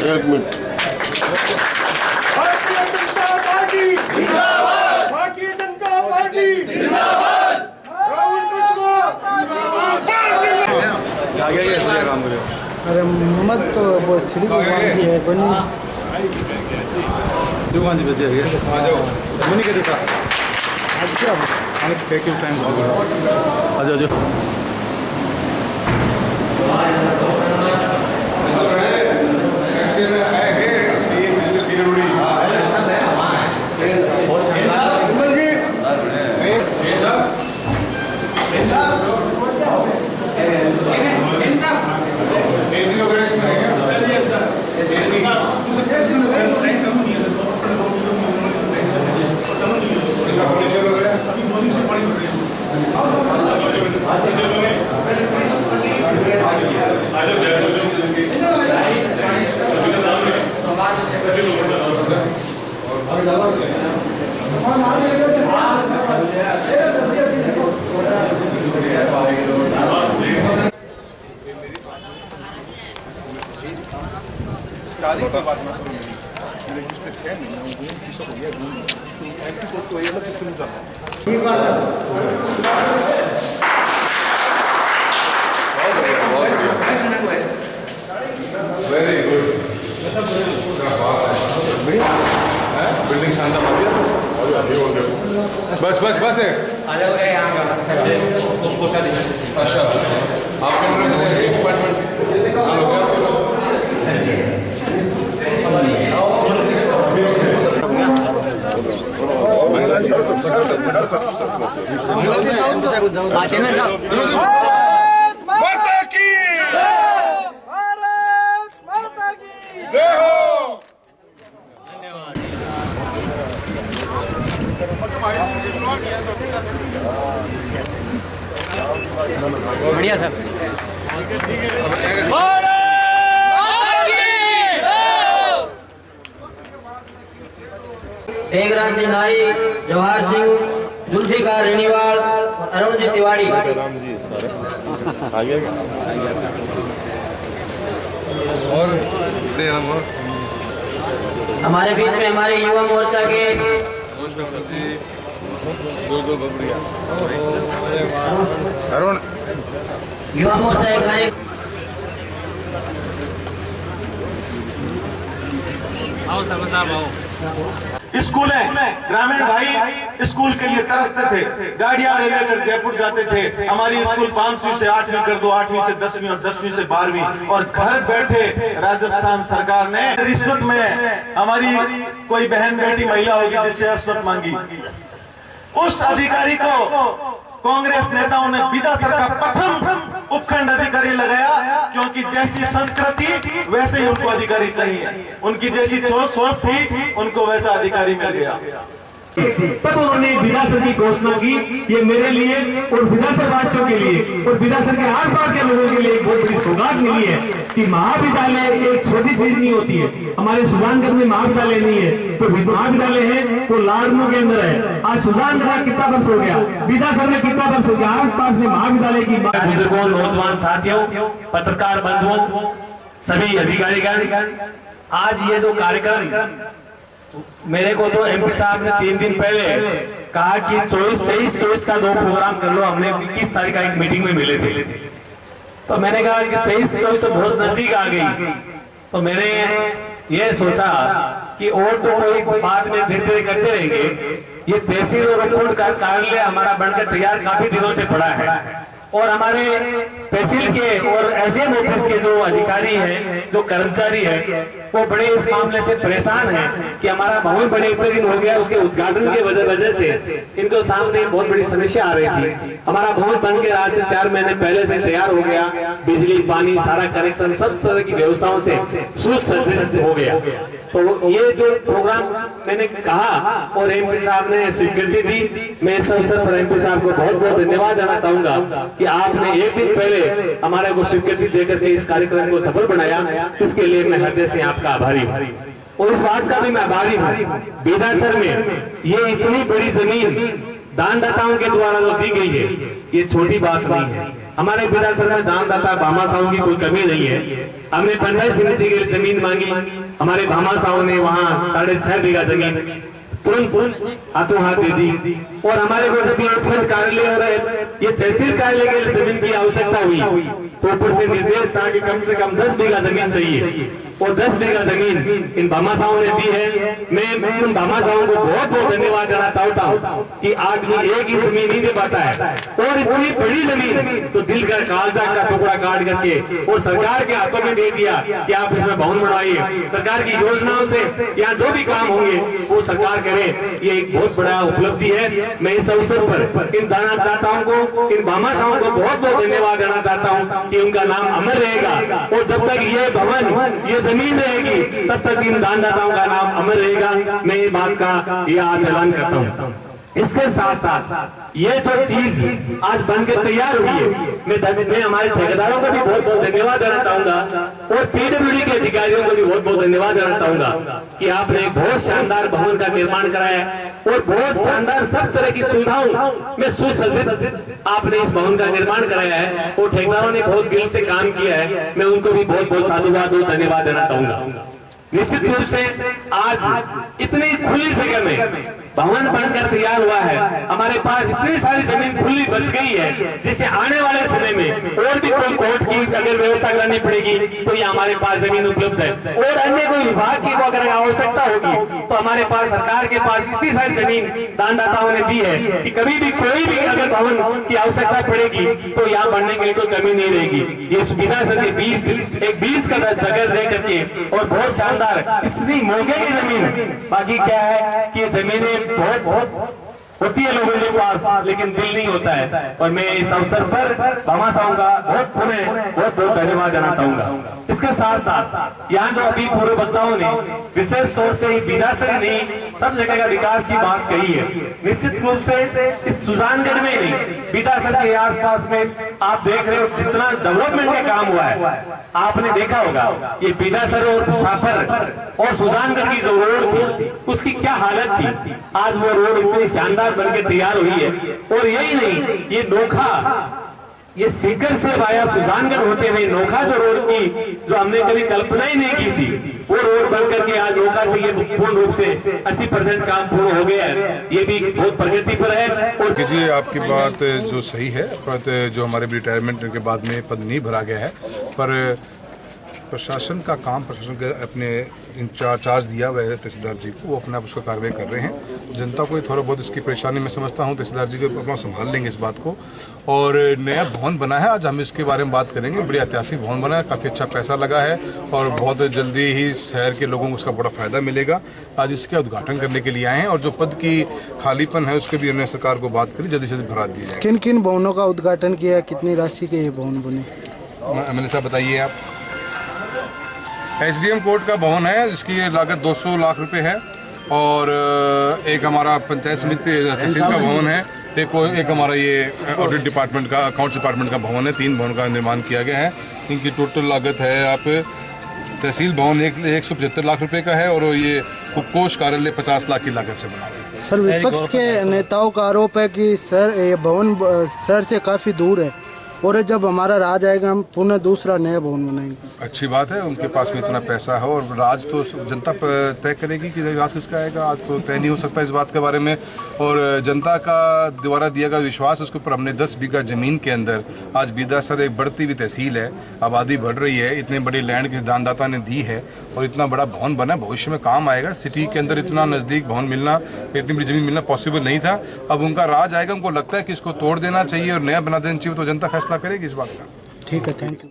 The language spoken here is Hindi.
एक मिनट। भारतीय जनता पार्टी जिंदाबाद, भारतीय जनता पार्टी जिंदाबाद, राहुल आगे काम करो। अरे मत तो वो श्री भगवान जी है बनी दुकान जी बजे है आ जाओ मुनि के देखा अच्छा हम टेक यू टाइम आ जाओ शादी की बात मत करो मेरे पिछले 6 महीने घूम किसको हो गया घूम एमपी को तो ये किसको नहीं जाता वेरी गुड बिल्डिंग शानदार बस बस बस है अच्छा आपके डिपार्टमेंट बढ़िया सर। तेगराज जी नाई, जवाहर सिंह, जुल्फिकार रेणीवाल, अरुण जी तिवारी। और हमारे बीच में हमारे युवा मोर्चा के अरुण युवा मोर्चा के कार्य स्कूलें ग्रामीण भाई स्कूल के लिए तरसते थे, गाड़ियां ले लेकर जयपुर जाते थे। हमारी स्कूल 5वीं से 8वीं कर दो, 8वीं से 10वीं और 10वीं से 12वीं। और घर बैठे राजस्थान सरकार ने रिश्वत में हमारी कोई बहन बेटी महिला होगी जिससे रिश्वत मांगी, उस अधिकारी को कांग्रेस नेताओं ने विधासर का प्रथम उपखंड अधिकारी लगाया, क्योंकि जैसी संस्कृति वैसे ही उनको अधिकारी चाहिए, उनकी जैसी सोच थी उनको वैसा अधिकारी मिल गया। तब उन्होंने विधासर की घोषणा की। ये मेरे लिए और विधासर वासियों के लिए और विधासर के आसपास के लोगों के लिए एक बहुत बड़ी सौगात मिली है कि महाविद्यालय एक छोटी चीज नहीं होती है। हमारे सुजानगढ़ में महाविद्यालय नहीं है, तो महाविद्यालय है वो लाडनू के अंदर है। आज सुजानगढ़ में कितना वर्ष हो गया, विधासर में कितना वर्ष हो गया, आसपास में महाविद्यालय की बुजुर्गों, नौजवान साथियों, पत्रकार बंधुओं, सभी अधिकारीगण, आज ये जो कार्यक्रम मेरे को तो एमपी साहब ने 3 दिन पहले कहा कि 24-23-24 का 2 प्रोग्राम कर लो। हमने 21 तारीख का एक मीटिंग में मिले थे, तो मैंने कहा कि 23-24 तो बहुत नजदीक आ गई। तो मैंने ये सोचा कि और तो कोई बाद में धीरे धीरे करते रहेंगे। ये तहसील और रिपोर्ट का कार्यालय हमारा बनकर तैयार काफी दिनों से पड़ा है, और हमारे तहसील के और एसडीएम ऑफिस के जो अधिकारी हैं, जो कर्मचारी हैं, वो बड़े इस मामले से परेशान हैं कि हमारा भवन बने इतने दिन हो गया, उसके उद्घाटन के वजह से इनको सामने बहुत बड़ी समस्या आ रही थी। हमारा भवन बन के आज से 4 महीने पहले से तैयार हो गया, बिजली पानी सारा कनेक्शन सब तरह की व्यवस्थाओं से सुसज्जित हो गया। तो ये जो प्रोग्राम मैंने कहा और एमपी साहब ने स्वीकृति दी, मैं इस अवसर पर एमपी साहब को बहुत बहुत धन्यवाद देना चाहूंगा कि आपने एक दिन पहले हमारे को स्वीकृति देकर के इस कार्यक्रम को सफल बनाया। इसके लिए मैं हृदय से आपका आभारी हूँ और इस बात का भी मैं आभारी हूँ, बेदासर में ये इतनी बड़ी जमीन दानदाताओं के द्वारा जो दी गई है, ये छोटी बात नहीं है। हमारे बेदासर में दानदाता भामाशाहों की कोई कमी नहीं है। हमने पंचायत समिति के लिए जमीन मांगी, हमारे भामाशाहों ने वहाँ 6.5 बीघा जमीन तुरंत हाथों हाथ दे दी। और हमारे को जब ये उपखंड कार्यालय और ये तहसील कार्यालय के लिए जमीन की आवश्यकता हुई तो ऊपर से निर्देश था कि कम से कम 10 बीघा जमीन चाहिए और 10 बीघा जमीन इन भामाशाहों ने दी है। मैं उन भामाशाहों को बहुत बहुत धन्यवाद देना चाहता हूँ कि आदमी एक ही जमीन नहीं दे पाता है और इतनी बड़ी जमीन तो दिल का कालजा का टुकड़ा काट करके और सरकार के हाथों में दे दिया कि आप इसमें भवन बनवाइए। सरकार की योजनाओं से यहाँ जो भी काम होंगे वो सरकार करे, ये एक बहुत बड़ा उपलब्धि है। मैं इस अवसर पर इन दानदाताओं को, इन भामाशाहों को बहुत बहुत धन्यवाद देना चाहता हूँ कि उनका नाम अमर रहेगा और जब तक ये भवन, ये जमीन रहेगी तब तक इन दानदाताओं का नाम अमर रहेगा। मैं ये बात का ये आज ऐलान करता हूँ। इसके साथ साथ ये जो चीज आज बनकर तैयार हुई है, मैं हमारे ठेकेदारों को भी बहुत बहुत धन्यवाद देना चाहूंगा और पीडब्ल्यूडी के अधिकारियों को भी बहुत बहुत धन्यवाद देना चाहूंगा कि आपने एक बहुत शानदार भवन का निर्माण कराया और बहुत शानदार सब तरह की सुविधाओं में सुसज्जित आपने इस भवन का निर्माण कराया है और ठेकेदारों ने बहुत दिल से काम किया है। मैं उनको भी बहुत बहुत साधुवाद और धन्यवाद देना चाहूंगा। निश्चित रूप से आज इतनी खुली जगह में भवन बनकर तैयार हुआ है, हमारे पास इतनी सारी जमीन खुली बच गई है जिसे आने वाले समय में और भी कोई कोर्ट की अगर व्यवस्था करनी पड़ेगी तो ये हमारे पास जमीन उपलब्ध है और अन्य कोई विभाग की अगर आवश्यकता होगी तो हमारे पास सरकार के पास इतनी सारी जमीन दानदाताओं ने दी है कि कभी भी कोई भी अगर भवन की आवश्यकता पड़ेगी तो यहाँ बनने के लिए कोई कमी नहीं रहेगी। ये सुविधा सर के बीच का जगह रह करके और बहुत शानदार इतनी मौके की जमीन, बाकी क्या है कि जमीनें बहुत होती है लोगों के पास लेकिन दिल नहीं होता है। और मैं इस अवसर पर भामाशाहों का बहुत बहुत धन्यवाद देना चाहूंगा। इसके साथ साथ यहाँ जो अभी पूर्व वक्ताओं ने विशेष तौर से बेदासर नहीं सब जगह का विकास की बात कही है। निश्चित रूप से इस सुजानगढ़ में नहीं, बेदासर के आसपास में आप देख रहे हो जितना डेवलपमेंट का काम हुआ है। आपने देखा होगा ये बेदासर और छापर और सुजानगढ़ की जो रोड थी उसकी क्या हालत थी, आज वो रोड इतनी शानदार बनकर तैयार हुई है। और यही नहीं, ये नोखा, ये सीकर से वाया सुजानगढ़ होते हुए नोखा जो रोड की जो हमने कभी कल्पना ही नहीं की थी वो रोड बनकर के आज नोखा से ये पूर्ण रूप से 80% काम पूर्ण हो गया है। ये भी बहुत प्रगति पर है। और जी आपकी बात जो सही है, जो हमारे रिटायरमेंट के बाद में पद नहीं भरा गया है पर प्रशासन का काम, प्रशासन के अपने चार्ज दिया हुआ है तहसीलदार जी को, वो अपने आप उसका कार्रवाई कर रहे हैं। जनता को थोड़ा बहुत इसकी परेशानी मैं समझता हूँ, तहसीलदार जी को अपना संभाल लेंगे इस बात को। और नया भवन बना है, आज हम इसके बारे में बात करेंगे। बड़ी ऐतिहासिक भवन बना है, काफ़ी अच्छा पैसा लगा है और बहुत जल्दी ही शहर के लोगों को उसका बड़ा फ़ायदा मिलेगा। आज इसके उद्घाटन करने के लिए आए हैं और जो पद की खालीपन है उसके भी हमने सरकार को बात करी, जल्दी से जल्दी भरा दिए जाए। किन किन भवनों का उद्घाटन किया, कितनी राशि के ये भवन बने? एमएलए साहब बताइए आप। एसडीएम कोर्ट का भवन है जिसकी लागत 200 लाख रुपए है और एक हमारा पंचायत समिति तहसील का भवन है, एक हमारा ये ऑडिट डिपार्टमेंट का, अकाउंट्स डिपार्टमेंट का भवन है। 3 भवन का निर्माण किया गया है। इनकी टोटल लागत है आप तहसील भवन 175 लाख रुपए का है और ये उपकोष कार्यालय 50 लाख की लागत से बना है। सर विपक्ष के नेताओं का आरोप है कि सर ये भवन शहर से काफ़ी दूर है और जब हमारा राज आएगा हम पुनः दूसरा नया भवन बनाएंगे। अच्छी बात है, उनके पास में इतना पैसा है और राज तो जनता तय करेगी कि राज किसका आएगा। आज तो तय नहीं हो सकता इस बात के बारे में। और जनता का द्वारा दिया गया विश्वास, उसके ऊपर हमने 10 बीघा जमीन के अंदर आज बेदासर एक बढ़ती हुई तहसील है, आबादी बढ़ रही है, इतने बड़ी लैंड की दानदाता ने दी है और इतना बड़ा भवन बना, भविष्य में काम आएगा। सिटी के अंदर इतना नज़दीक भवन मिलना, इतनी बड़ी जमीन मिलना पॉसिबल नहीं था। अब उनका राज आएगा, उनको लगता है कि इसको तोड़ देना चाहिए और नया बना देना चाहिए, तो जनता फैसला करेगी इस बात का। ठीक है, थैंक यू।